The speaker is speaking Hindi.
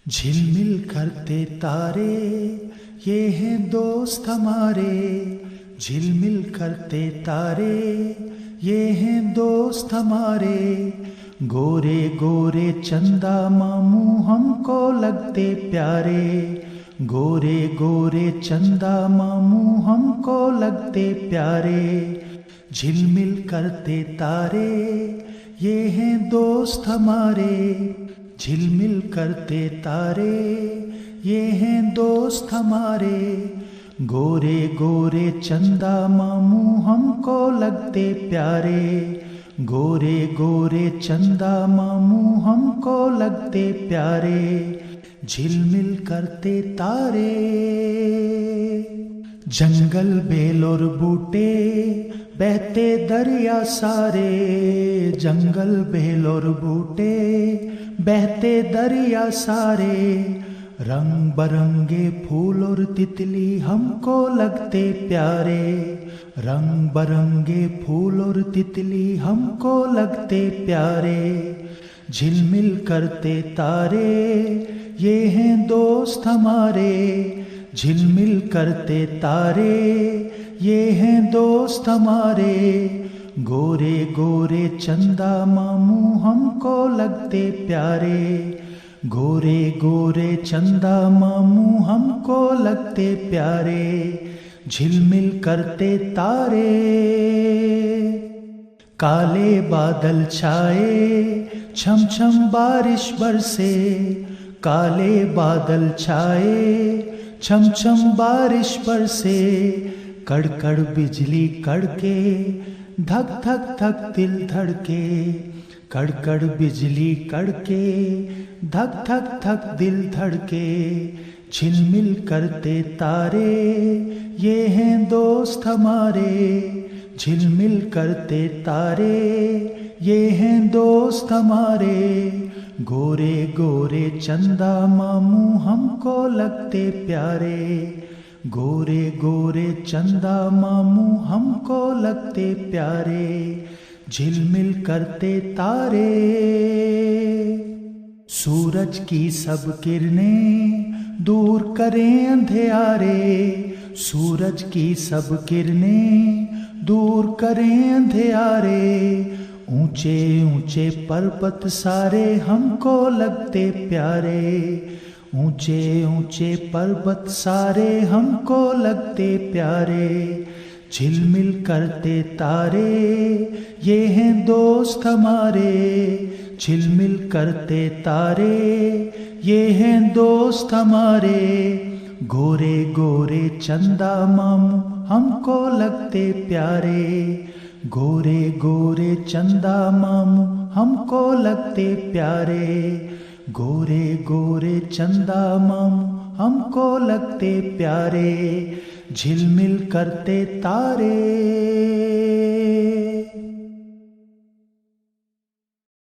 झिलमिल करते तारे ये हैं दोस्त हमारे। झिलमिल करते तारे ये हैं दोस्त हमारे। गोरे गोरे चंदा मामू हमको लगते प्यारे। गोरे गोरे चंदा मामू हमको लगते प्यारे। झिलमिल करते तारे ये हैं दोस्त हमारे। झिलमिल करते तारे ये हैं दोस्त हमारे। गोरे गोरे चंदा मामू हमको लगते प्यारे। गोरे गोरे चंदा मामू हमको लगते प्यारे। झिलमिल करते तारे। जंगल बेल और बूटे बहते दरिया सारे। जंगल बेल और बूटे बहते दरिया सारे। रंग बरंगे फूल और तितली हमको लगते प्यारे। रंग बरंगे फूल और तितली हमको लगते प्यारे। झिलमिल करते तारे ये हैं दोस्त हमारे। झिलमिल करते तारे ये हैं दोस्त हमारे। गोरे गोरे चंदा मामू हमको लगते प्यारे। गोरे गोरे चंदा मामू हमको लगते प्यारे। झिलमिल करते तारे। काले बादल छाए छम छम बारिश बरसे। काले बादल छाए छम छम बारिश बरसे। कड़कड़ बिजली कड़के धक धक धक दिल धड़के। कड़कड़ बिजली कड़के धक धक धक दिल धड़के। झिलमिल करते तारे ये हैं दोस्त हमारे। झिलमिल करते तारे ये हैं दोस्त हमारे। गोरे गोरे चंदा मामू हमको लगते प्यारे। गोरे गोरे चंदा मामू हमको लगते प्यारे। झिलमिल करते तारे। सूरज की सब किरणें दूर करें अंधियारे। सूरज की सब किरणें दूर करें अंधियारे। ऊंचे ऊंचे पर्वत सारे हमको लगते प्यारे। ऊंचे ऊंचे पर्वत सारे हमको लगते प्यारे। झिलमिल करते तारे ये हैं दोस्त हमारे। झिलमिल करते तारे ये हैं दोस्त हमारे। गोरे गोरे चंदा मामू हमको लगते प्यारे। गोरे गोरे चंदा मामू हमको लगते प्यारे। गोरे गोरे चंदा मामू हमको लगते प्यारे। झिलमिल करते तारे।